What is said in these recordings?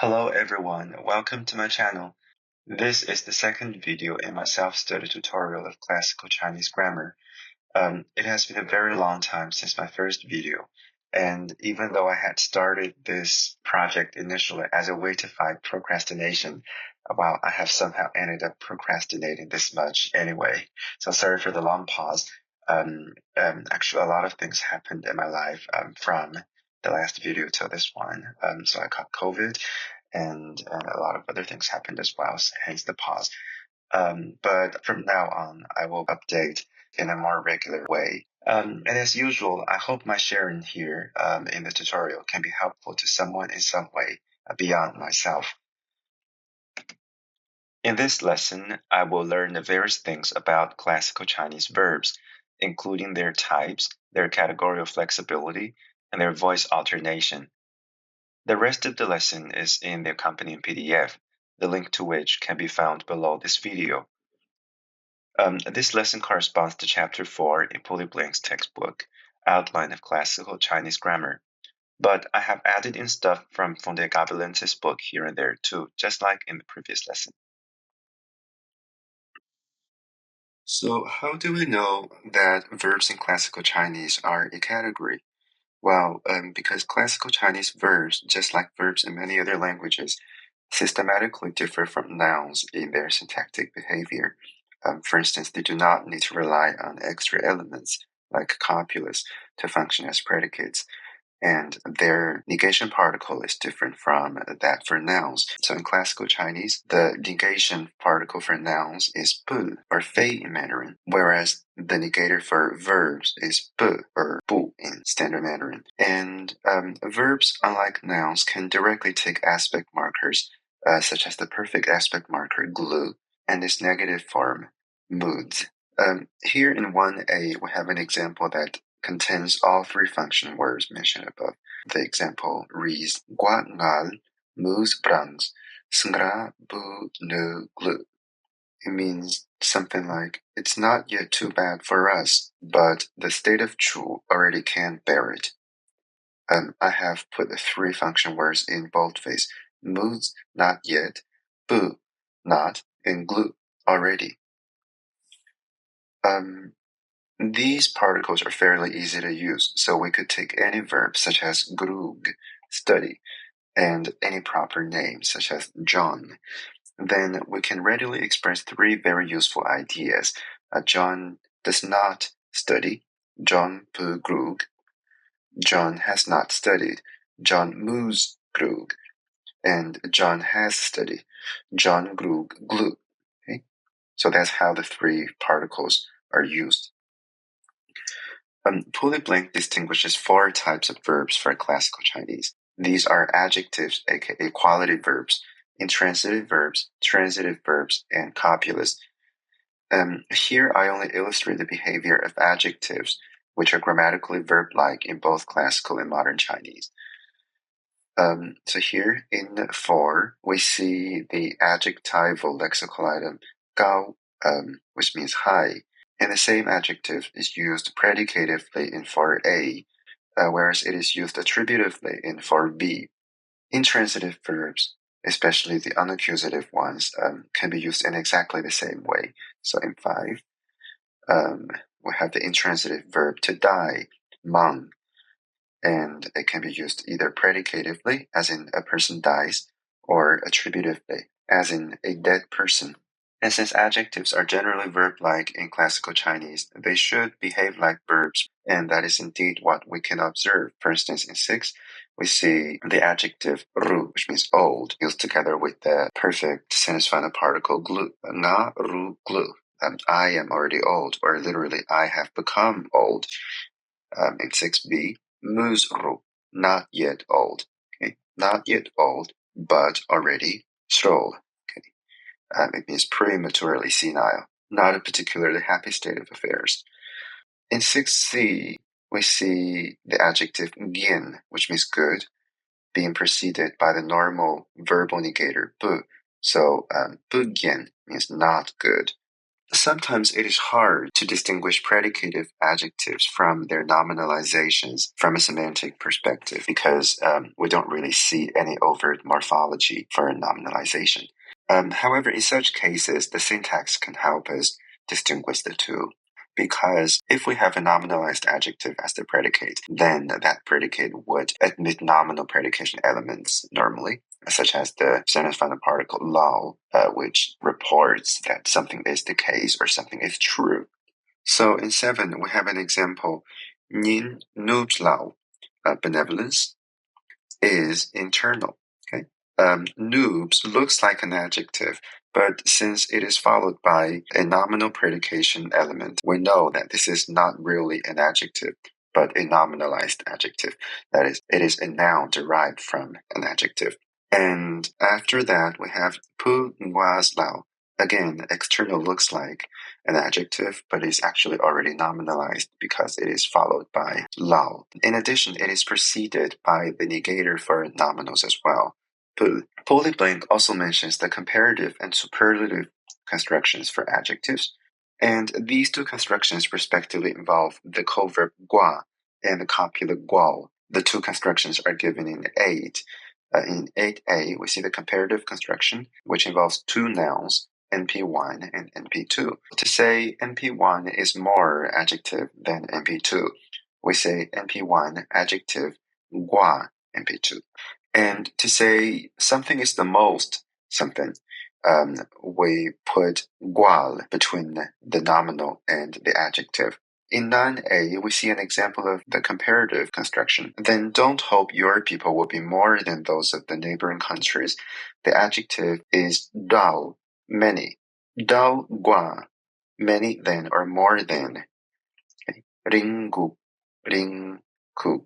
Hello everyone, welcome to my channel. This is the second video in my self-study tutorial of classical Chinese grammar. It has been a very long time since my first video, and even though I had started this project initially as a way to fight procrastination, well, I have somehow ended up procrastinating this much anyway. So sorry for the long pause. Actually, a lot of things happened in my life from the last video to this one. So I caught COVID, and a lot of other things happened as well, so hence the pause. But from now on, I will update in a more regular way. And as usual, I hope my sharing here in the tutorial can be helpful to someone in some way beyond myself. In this lesson, I will learn the various things about classical Chinese verbs, including their types, their categorical flexibility, and their voice alternation. The rest of the lesson is in the accompanying PDF, the link to which can be found below this video. This lesson corresponds to Chapter 4 in Pulleyblank's textbook, Outline of Classical Chinese Grammar. But I have added in stuff from the Gabelentz's book here and there too, just like in the previous lesson. So how do we know that verbs in classical Chinese are a category? Well, because classical Chinese verbs, just like verbs in many other languages, systematically differ from nouns in their syntactic behavior. For instance, they do not need to rely on extra elements like copulus to function as predicates, and their negation particle is different from that for nouns. So in classical Chinese, the negation particle for nouns is bu or fei in Mandarin, whereas the negator for verbs is bu or bu in standard Mandarin. And verbs, unlike nouns, can directly take aspect markers, such as the perfect aspect marker glu and its negative form moods. Here in 1a, we have an example that contains all three function words mentioned above. The example reads Gua ngal moos brangs sngra bu nu glu. It means something like, it's not yet too bad for us, but the state of Chu already can't bear it. I have put the three function words in boldface. Moos, not yet, bu, not, and glu, already. These particles are fairly easy to use, so we could take any verb such as grug, study, and any proper name such as John. Then we can readily express three very useful ideas. John does not study, John pu grug. John has not studied, John moos grug. And John has studied, John grug glu. Okay? So that's how the three particles are used. Pulleyblank distinguishes four types of verbs for classical Chinese. These are adjectives, aka quality verbs, intransitive verbs, transitive verbs, and copulus. Here I only illustrate the behavior of adjectives, which are grammatically verb-like in both classical and modern Chinese. So here in 4, we see the adjectival lexical item gao, which means high. And the same adjective is used predicatively in 4a, whereas it is used attributively in 4b. Intransitive verbs, especially the unaccusative ones, can be used in exactly the same way. So in 5, we have the intransitive verb to die, mang, and it can be used either predicatively, as in a person dies, or attributively, as in a dead person. And since adjectives are generally verb-like in classical Chinese, they should behave like verbs, and that is indeed what we can observe. For instance, in 6, we see the adjective ru, which means old, used together with the perfect sentence final particle glu, na ru glu. I am already old, or literally, I have become old. In 6b, moos ru, not yet old. Okay? Not yet old, but already stroll. It means prematurely senile, not a particularly happy state of affairs. In 6c, we see the adjective gien, which means good, being preceded by the normal verbal negator bu. So bu gien means not good. Sometimes it is hard to distinguish predicative adjectives from their nominalizations from a semantic perspective because we don't really see any overt morphology for a nominalization. However, in such cases, the syntax can help us distinguish the two. Because if we have a nominalized adjective as the predicate, then that predicate would admit nominal predication elements normally, such as the sentence final particle lao, which reports that something is the case or something is true. So in 7, we have an example. Nin noobs lao, benevolence, is internal. Okay. Noobs looks like an adjective, but since it is followed by a nominal predication element, we know that this is not really an adjective, but a nominalized adjective. That is, it is a noun derived from an adjective. And after that, we have pu was lao. Again, external looks like an adjective, but is actually already nominalized because it is followed by lao. In addition, it is preceded by the negator for nominals as well. Pulleyblank also mentions the comparative and superlative constructions for adjectives, and these two constructions respectively involve the coverb gua and the copula guao. The two constructions are given in 8. In 8a, we see the comparative construction, which involves two nouns, NP1 and NP2. To say NP1 is more adjective than NP2, we say NP1 adjective gua NP2. And to say something is the most something, we put gual between the nominal and the adjective. In 9a, we see an example of the comparative construction. Then don't hope your people will be more than those of the neighboring countries. The adjective is dao, many. Dao gua, many than or more than. Okay. Ringgu, ringku,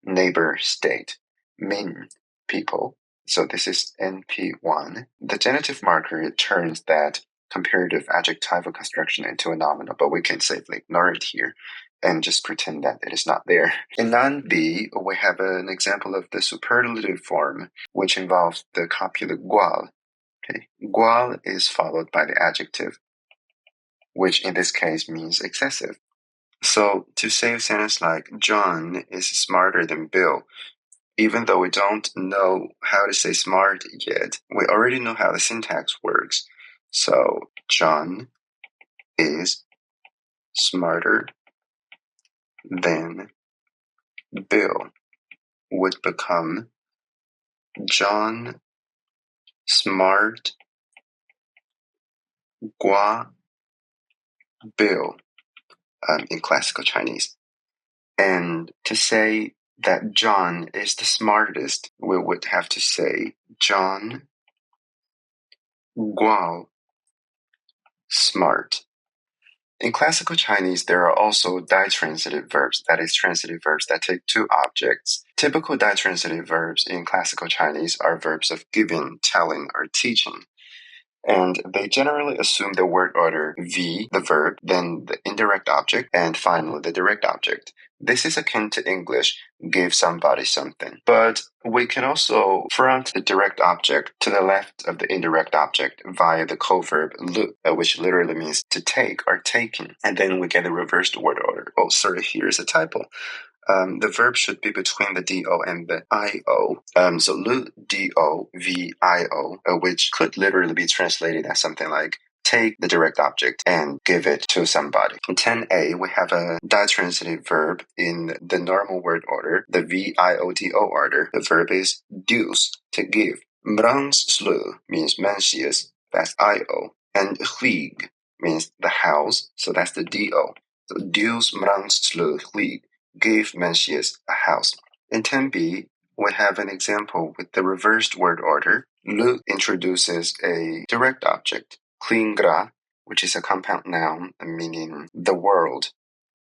neighbor state. Min, people. So this is NP1. The genitive marker turns that comparative adjectival construction into a nominal, but we can safely ignore it here and just pretend that it is not there. In 9b, we have an example of the superlative form, which involves the copula gual. Okay. Gual is followed by the adjective, which in this case means excessive. So to say a sentence like, John is smarter than Bill, even though we don't know how to say smart yet, we already know how the syntax works. So John is smarter than Bill would become John smart gua Bill in classical Chinese. And to say that John is the smartest, we would have to say John guao smart. In classical Chinese, there are also ditransitive verbs, that is, transitive verbs that take two objects. Typical ditransitive verbs in classical Chinese are verbs of giving, telling, or teaching. And they generally assume the word order V, the verb, then the indirect object, and finally the direct object. This is akin to English, give somebody something. But we can also front the direct object to the left of the indirect object via the coverb lu, which literally means to take or taking. And then we get the reversed word order. Oh, sorry, here's a typo. The verb should be between the do and the io. So lu, do, v, io, which could literally be translated as something like take the direct object and give it to somebody. In 10a, we have a ditransitive verb in the normal word order, the viodo order. The verb is deuce, to give. Mrangslu means Mencius, that's io. And hlig means the house, so that's the do. So deuce mrangslu hlig. Gave Mencius a house. In 10b, we have an example with the reversed word order. Lu introduces a direct object, klingra, which is a compound noun meaning the world.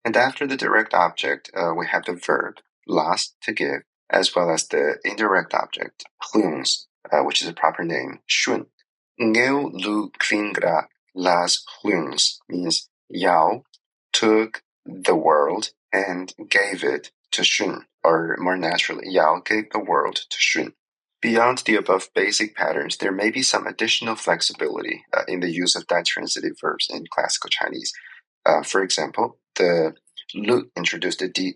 And after the direct object, we have the verb, las, to give, as well as the indirect object, hluns, which is a proper name, shun. Ngeu lu klingra las hluns means Yao took the world and gave it to Shun, or more naturally, Yao gave the world to Shun. Beyond the above basic patterns, there may be some additional flexibility in the use of ditransitive verbs in classical Chinese. For example, the lu introduced the do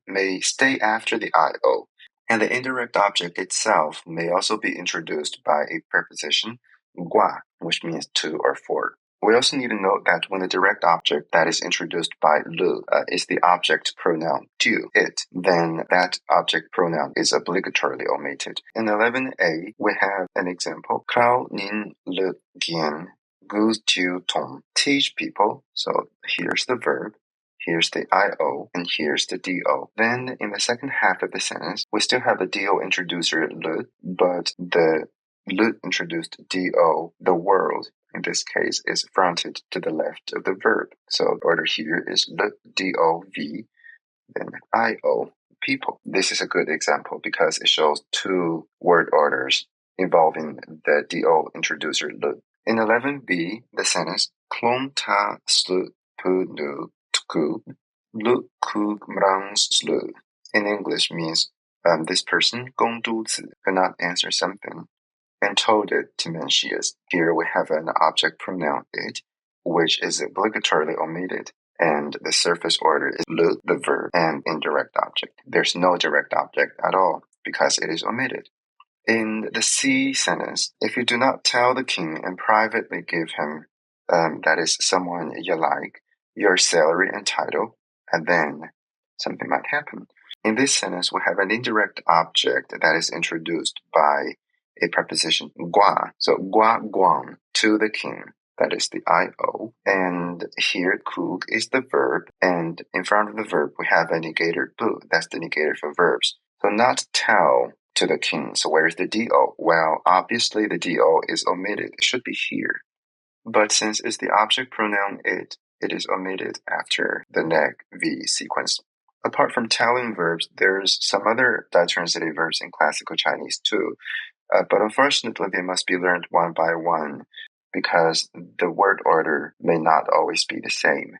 may stay after the io, and the indirect object itself may also be introduced by a preposition gua, which means to or for. We also need to note that when the direct object that is introduced by lu is the object pronoun do, it, then that object pronoun is obligatorily omitted. In 11a, we have an example. Krao nin le gian gu tu tong. Teach people. So here's the verb. Here's the io, and here's the do. Then in the second half of the sentence, we still have the do introducer le, but the le introduced do, the world, in this case, is fronted to the left of the verb. So the order here is le, do, v, then io, people. This is a good example because it shows two word orders involving the do introducer le. In 11b, the sentence klom ta slu pu nu tku lu ku mrang slu in English means this person, Gong Du Zi, could not answer something and told it to Mencius. Here we have an object pronoun it, which is obligatorily omitted, and the surface order is le, the verb, and indirect object. There's no direct object at all because it is omitted. In the C sentence, if you do not tell the king and privately give him, that is someone you like, your salary and title, and then something might happen. In this sentence, we have an indirect object that is introduced by a preposition gua. So gua guang, to the king. That is the io. And here kug is the verb. And in front of the verb, we have a negator bu. That's the negator for verbs. So not tell to the king. So where is the do? Well, obviously the do is omitted. It should be here. But since it's the object pronoun it is omitted after the neg v sequence. Apart from telling verbs, there's some other ditransitive verbs in classical Chinese too. But unfortunately, they must be learned one by one because the word order may not always be the same.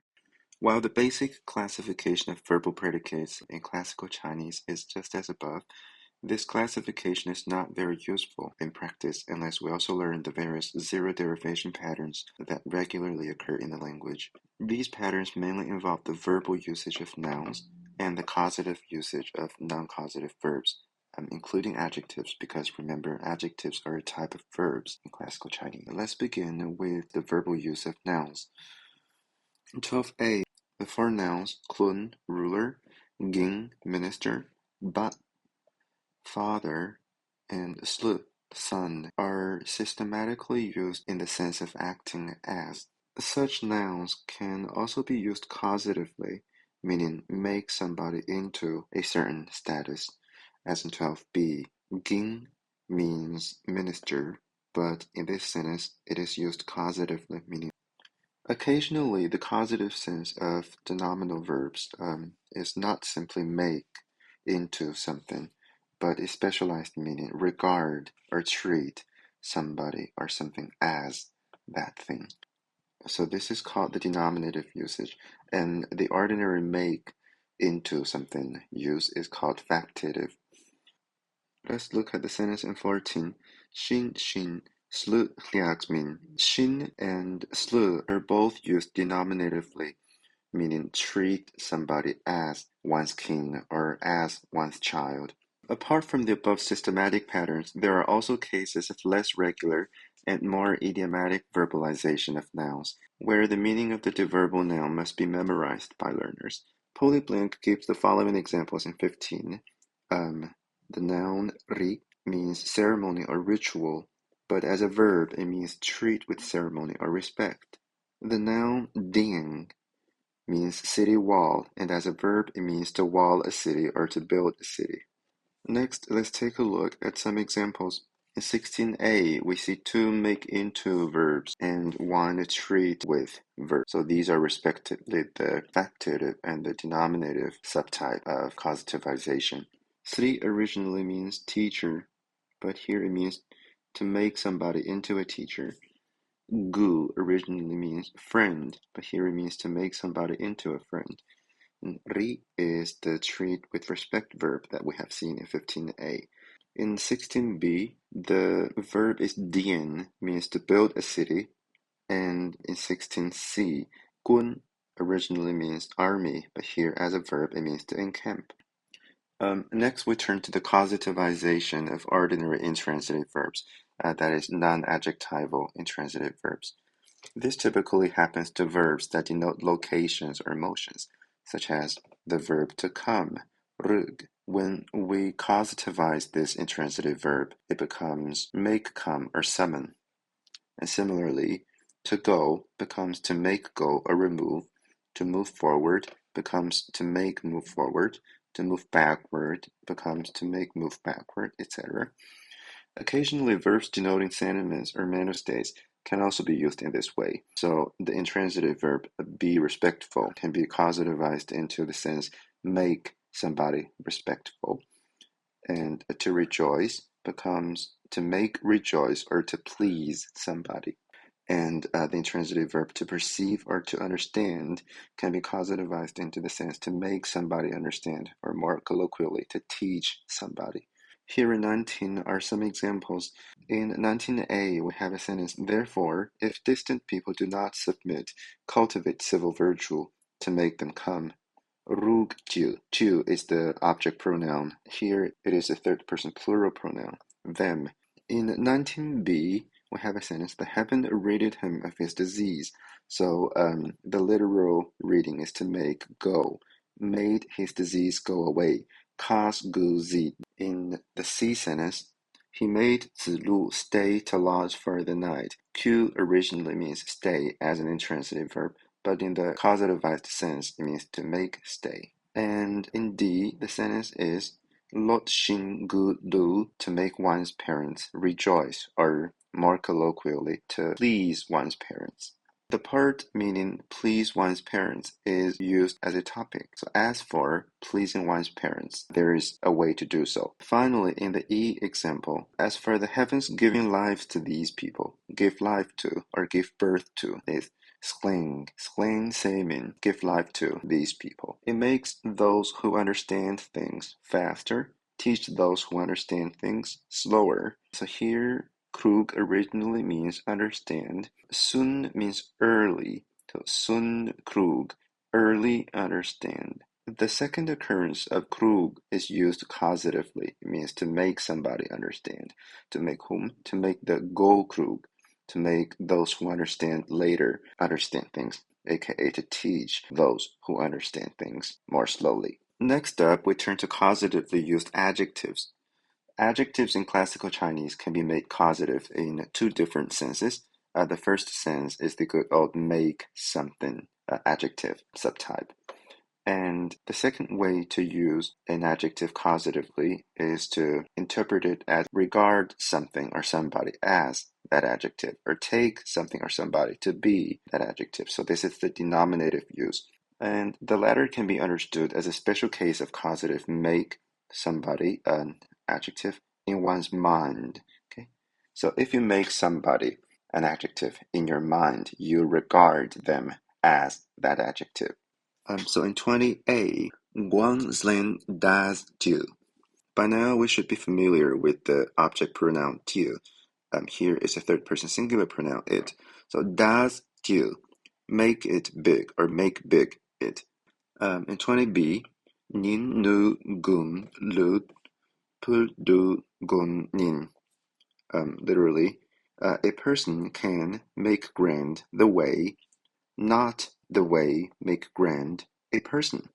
While the basic classification of verbal predicates in classical Chinese is just as above, this classification is not very useful in practice unless we also learn the various zero derivation patterns that regularly occur in the language. These patterns mainly involve the verbal usage of nouns and the causative usage of non-causative verbs, including adjectives, because remember, adjectives are a type of verbs in classical Chinese. Let's begin with the verbal use of nouns. 12a, the four nouns Klun, ruler, Ging, minister, Bat, father, and Slu, son, are systematically used in the sense of acting as. Such nouns can also be used causatively, meaning make somebody into a certain status, as in 12b. Ging means minister, but in this sentence it is used causatively, meaning occasionally the causative sense of the nominal verbs is not simply make into something, but a specialized meaning regard or treat somebody or something as that thing. So this is called the denominative usage, and the ordinary make into something use is called factative. Let's look at the sentence in 14. Xin, xin, slu, liaxmin. Xin and slu are both used denominatively, meaning treat somebody as one's king or as one's child. Apart from the above systematic patterns, there are also cases of less regular and more idiomatic verbalization of nouns, where the meaning of the deverbal noun must be memorized by learners. Pulleyblank gives the following examples in 15. The noun ri means ceremony or ritual, but as a verb it means treat with ceremony or respect. The noun ding means city wall, and as a verb it means to wall a city or to build a city. Next, let's take a look at some examples. In 16a, we see two make into verbs and one treat with verb. So these are respectively the factative and the denominative subtype of causativization. Sri originally means teacher, but here it means to make somebody into a teacher. Gu originally means friend, but here it means to make somebody into a friend. And ri is the treat with respect verb that we have seen in 15a. In 16b, the verb is dian, means to build a city, and in 16c, gun originally means army, but here as a verb it means to encamp. Next, we turn to the causativization of ordinary intransitive verbs, that is, non-adjectival intransitive verbs. This typically happens to verbs that denote locations or motions, such as the verb to come, rug. When we causativize this intransitive verb, it becomes make come or summon. And similarly, to go becomes to make go or remove. To move forward becomes to make move forward. To move backward becomes to make move backward, etc. Occasionally, verbs denoting sentiments or mental states can also be used in this way. So the intransitive verb be respectful can be causativized into the sense make somebody respectful. And to rejoice becomes to make rejoice or to please somebody. And the intransitive verb to perceive or to understand can be causativized into the sense to make somebody understand, or more colloquially, to teach somebody. Here in 19 are some examples. In 19a, we have a sentence, therefore, if distant people do not submit, cultivate civil virtue to make them come. Rug jiu is the object pronoun. Here it is a third person plural pronoun, them. In 19b, we have a sentence, the heaven ridded him of his disease. So the literal reading is to make go, made his disease go away. Cause gu zi. In the C sentence, he made Zilu stay to lodge for the night. Q originally means stay as an intransitive verb, but in the causativized sense, it means to make stay. And in D, the sentence is Lot Xin Gu Lu, to make one's parents rejoice, or more colloquially, to please one's parents. The part meaning please one's parents is used as a topic. So as for pleasing one's parents, there is a way to do so. Finally, in the E example, as for the heavens giving life to these people, give life to or give birth to is skling semin, give life to these people. It makes those who understand things faster, teach those who understand things slower. So here Krug originally means understand. Sun means early. So Sun Krug, early understand. The second occurrence of Krug is used causatively. It means to make somebody understand. To make whom? To make the Go Krug. To make those who understand later understand things, aka to teach those who understand things more slowly. Next up, we turn to causatively used adjectives. Adjectives in classical Chinese can be made causative in two different senses. The first sense is the good old make something adjective subtype. And the second way to use an adjective causatively is to interpret it as regard something or somebody as that adjective, or take something or somebody to be that adjective. So this is the denominative use. And the latter can be understood as a special case of causative make somebody an adjective in one's mind. Okay, so if you make somebody an adjective in your mind, you regard them as that adjective. So in 20a, Guang Zhen does do. By now, we should be familiar with the object pronoun do. Here is a third person singular pronoun it. So does do, make it big or make big it. In 20b, nin nu gun lu pu du gun nin. Literally, a person can make grand the way, not the way make grand a person.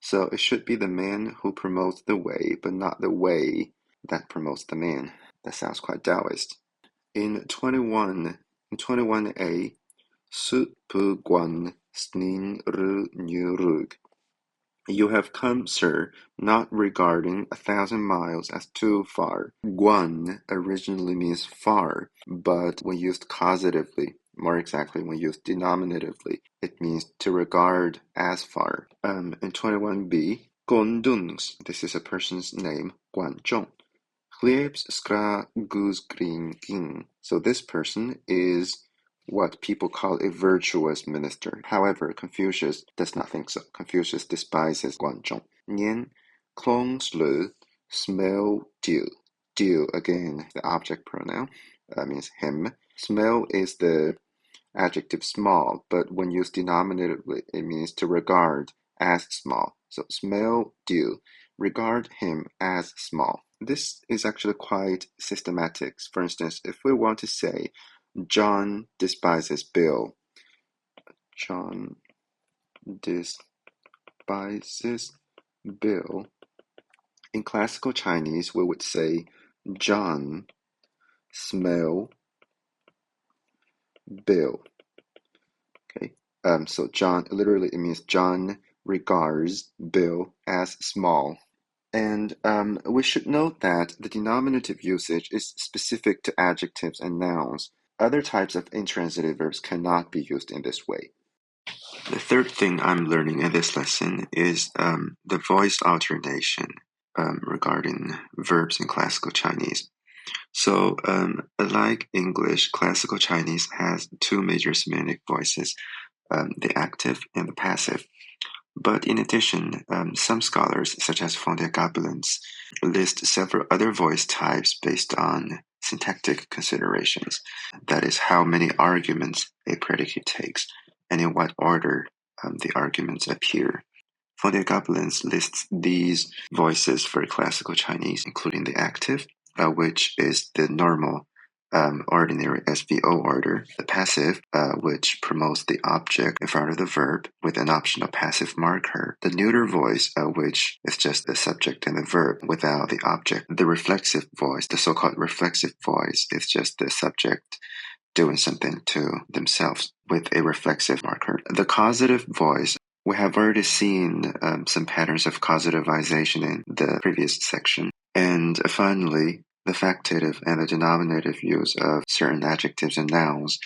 So it should be the man who promotes the way, but not the way that promotes the man. That sounds quite Taoist. In 21a, Su pu guan snin ru nu rug. You have come, sir, not regarding 1,000 miles as too far. Guan originally means far, but when used causatively, more exactly when used denominatively, it means to regard as far. In 21b, Gondungs, this is a person's name, Guanzhong. Cleaps skra goose green king. So this person is what people call a virtuous minister. However, Confucius does not think so. Confucius despises Guanzhong. Nian Klong Slu smell dew. do, again, the object pronoun, means him. Smell is the adjective small, but when used denominatively, it means to regard as small. So smell do, regard him as small. This is actually quite systematic. For instance, if we want to say John despises Bill, John despises Bill. In classical Chinese, we would say John smell Bill. Okay. So John, literally it means John regards Bill as small. And we should note that the denominative usage is specific to adjectives and nouns. Other types of intransitive verbs cannot be used in this way. The third thing I'm learning in this lesson is the voice alternation regarding verbs in classical Chinese. So, like English, classical Chinese has two major semantic voices, the active and the passive. But in addition, some scholars, such as Galebentz, list several other voice types based on syntactic considerations. That is, how many arguments a predicate takes, and in what order the arguments appear. Galebentz lists these voices for classical Chinese, including the active, which is the normal ordinary SVO order, the passive, which promotes the object in front of the verb with an optional passive marker, the neuter voice, which is just the subject and the verb without the object, the reflexive voice, the so-called reflexive voice, is just the subject doing something to themselves with a reflexive marker. The causative voice, we have already seen some patterns of causativization in the previous section. And finally, the factative and the denominative use of certain adjectives and nouns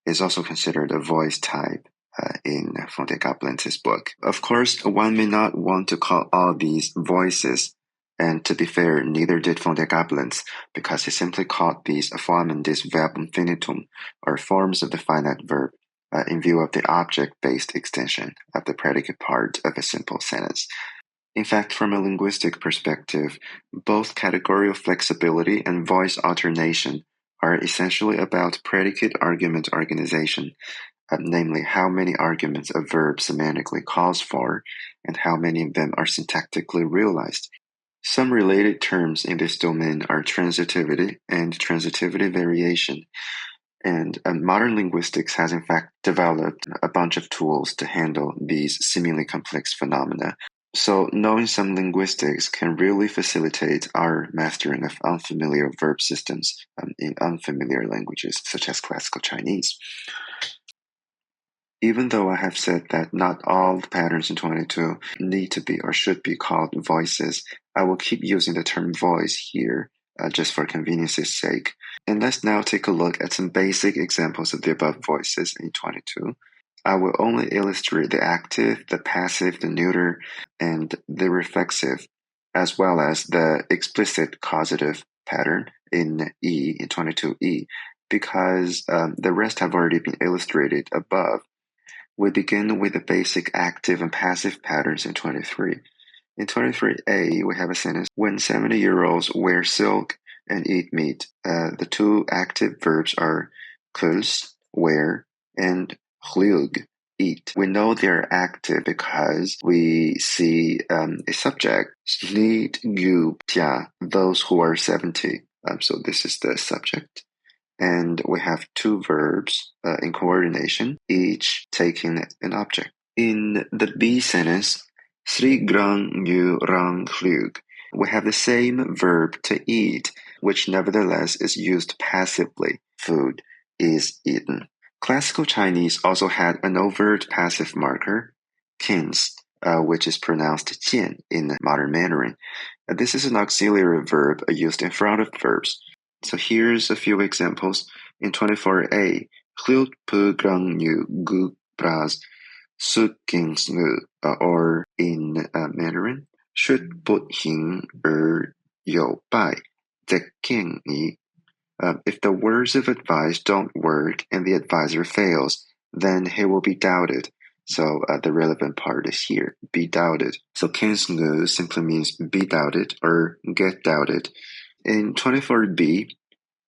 is also considered a voice type in Galebenz's book. Of course, one may not want to call all these voices, and to be fair, neither did Galebentz, because he simply called these Formen des Verb Infinitum, or forms of the finite verb, in view of the object-based extension of the predicate part of a simple sentence. In fact, from a linguistic perspective, both categorical flexibility and voice alternation are essentially about predicate-argument organization, namely how many arguments a verb semantically calls for and how many of them are syntactically realized. Some related terms in this domain are transitivity and transitivity variation, and modern linguistics has in fact developed a bunch of tools to handle these seemingly complex phenomena. So knowing some linguistics can really facilitate our mastering of unfamiliar verb systems in unfamiliar languages, such as classical Chinese. Even though I have said that not all the patterns in 22 need to be or should be called voices, I will keep using the term voice here just for convenience's sake. And let's now take a look at some basic examples of the above voices in 22. I will only illustrate the active, the passive, the neuter, and the reflexive, as well as the explicit causative pattern in 22E, because the rest have already been illustrated above. We begin with the basic active and passive patterns in 23. In 23A, we have a sentence, when 70-year-olds wear silk and eat meat. The two active verbs are kuls, wear, and hlug, eat. We know they're active because we see a subject, need yu tia, those who are 70. So this is the subject. And we have two verbs in coordination, each taking an object. In the B sentence, Sri grang yu rang hlug, we have the same verb to eat, which nevertheless is used passively. Food is eaten. Classical Chinese also had an overt passive marker, kins, which is pronounced jian in modern Mandarin. This is an auxiliary verb used in front of verbs. So here's a few examples. In 24A, hlug pu grang yu gu braz su kins ngu, or in Mandarin, should不行而有败, the king yi. If the words of advice don't work and the advisor fails, then he will be doubted. So the relevant part is here, be doubted. So kins ngu simply means be doubted or get doubted. In 24b,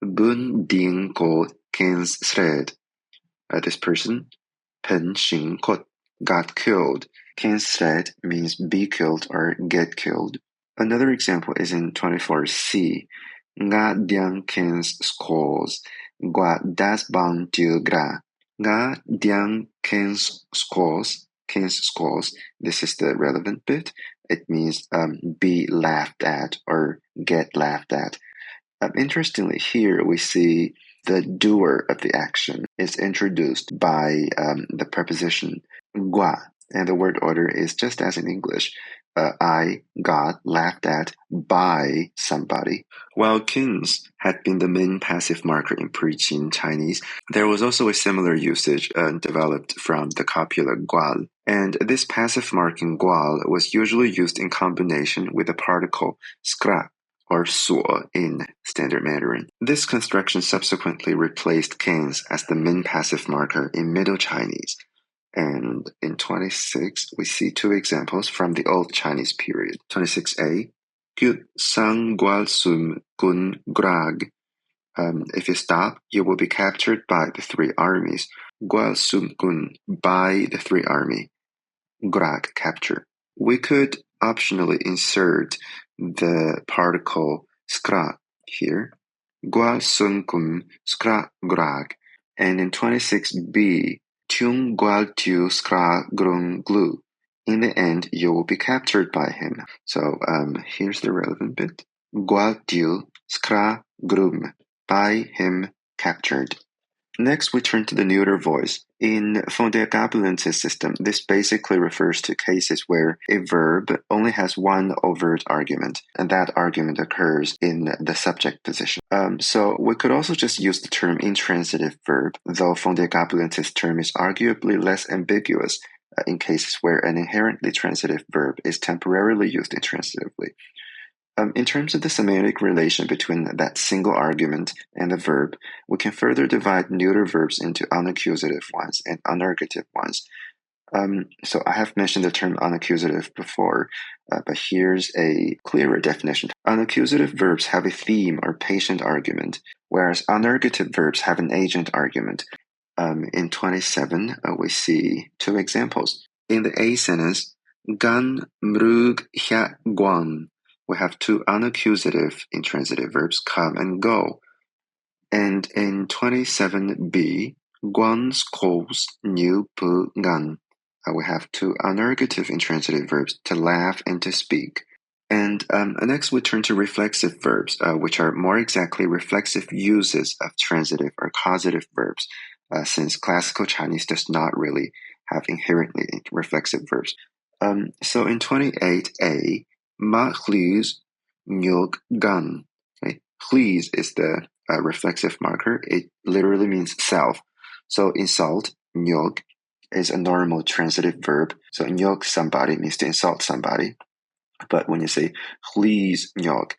Bun Ding Ko Ken's thread. This person, Pen Xing Kot, got killed. Ken's thread means be killed or get killed. Another example is in 24c. Nga Diang Ken's scores. Gua das bang diu gra. Nga Diang Ken's scores. This is the relevant bit. It means be laughed at or get laughed at. Interestingly, here we see the doer of the action is introduced by the preposition gua, and the word order is just as in English. I got laughed at by somebody. While kins had been the main passive marker in pre-Qin Chinese, there was also a similar usage developed from the copula gual. And this passive marking gual was usually used in combination with the particle skra, or suo in Standard Mandarin. This construction subsequently replaced kins as the main passive marker in Middle Chinese. And in 26, we see two examples from the Old Chinese period. 26a, Gyut sang gual sum gun grag. If you stop, you will be captured by the three armies. Gual sum gun, by the three army. Grag, capture. We could optionally insert the particle skra here. Gual sum gun skra grag. And in 26b, Tung gual tu skra grung glu. In the end, you will be captured by him. So here's the relevant bit. Gual tu skra grum. By him, captured. Next, we turn to the neuter voice. In von der Gabelentz's system, this basically refers to cases where a verb only has one overt argument, and that argument occurs in the subject position. So we could also just use the term intransitive verb, though von der Gabelentz's term is arguably less ambiguous in cases where an inherently transitive verb is temporarily used intransitively. In terms of the semantic relation between that single argument and the verb, we can further divide neuter verbs into unaccusative ones and unergative ones. So I have mentioned the term unaccusative before, but here's a clearer definition. Unaccusative verbs have a theme or patient argument, whereas unergative verbs have an agent argument. In 27, we see two examples. In the A sentence, gan mrug hya guan, we have two unaccusative intransitive verbs, come and go. And in 27b, guan scores new pu gan, we have two unergative intransitive verbs, to laugh and to speak. And next we turn to reflexive verbs, which are more exactly reflexive uses of transitive or causative verbs, since classical Chinese does not really have inherently reflexive verbs. So in 28a, ma hliz nyog gan. Okay? Hliz is the reflexive marker. It literally means self. So insult, nyog, is a normal transitive verb. So nyog somebody means to insult somebody. But when you say hliz nyog,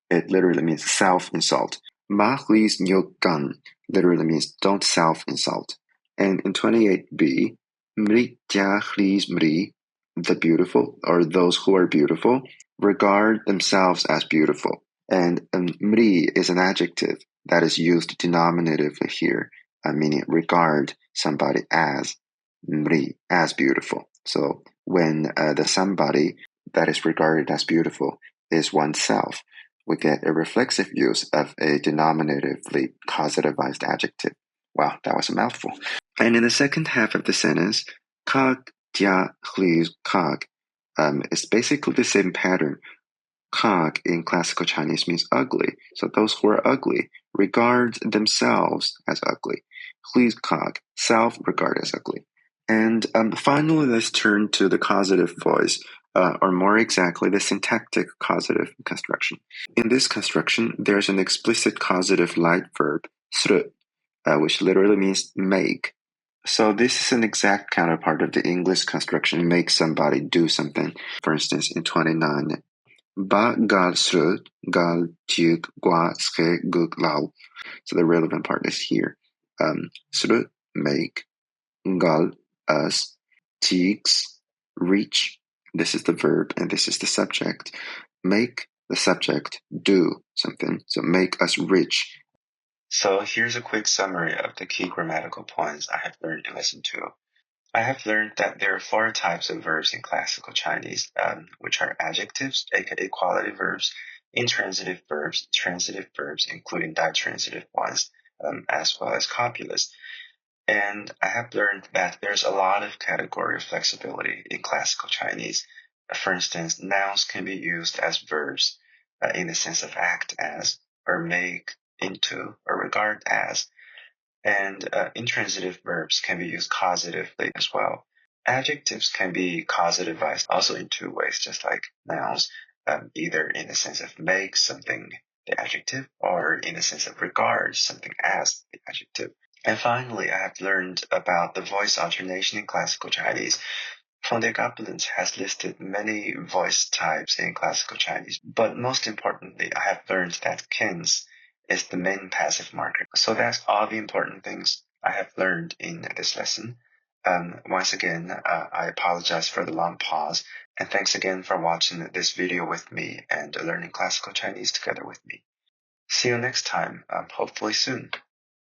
it literally means self-insult. Ma hliz nyog gan literally means don't self-insult. And in 28b, mri jia hliz mri, the beautiful, or those who are beautiful, regard themselves as beautiful. And mri is an adjective that is used denominatively here, meaning regard somebody as mri, as beautiful. So when the somebody that is regarded as beautiful is oneself, we get a reflexive use of a denominatively causativized adjective. Wow, that was a mouthful. And in the second half of the sentence, kag jia hliz kag, is basically the same pattern. Kag in classical Chinese means ugly. So those who are ugly regard themselves as ugly. Hliz kag, self-regard as ugly. And finally, let's turn to the causative voice, or more exactly, the syntactic causative construction. In this construction, there's an explicit causative light verb, sru, which literally means make. So this is an exact counterpart of the English construction, make somebody do something. For instance, in 29, ba gal sru, gal juk gua ske guk lao. So the relevant part is here. Sru, make, gal, us, jigs, reach. This is the verb and this is the subject. Make the subject, do something, so make us rich. So here's a quick summary of the key grammatical points I have learned in Lesson 2. I have learned that there are 4 types of verbs in Classical Chinese, which are adjectives, aka quality verbs, intransitive verbs, transitive verbs, including ditransitive ones, as well as copulous. And I have learned that there's a lot of category of flexibility in Classical Chinese. For instance, nouns can be used as verbs in the sense of act as, or make into, or regard as. And intransitive verbs can be used causatively as well. Adjectives can be causativized also in 2 ways, just like nouns, either in the sense of make something the adjective, or in the sense of regard something as the adjective. And finally, I have learned about the voice alternation in Classical Chinese. Galebentz has listed many voice types in Classical Chinese, but most importantly, I have learned that kins is the main passive marker. So that's all the important things I have learned in this lesson. Once again, I apologize for the long pause, and thanks again for watching this video with me and learning Classical Chinese together with me. See you next time, hopefully soon.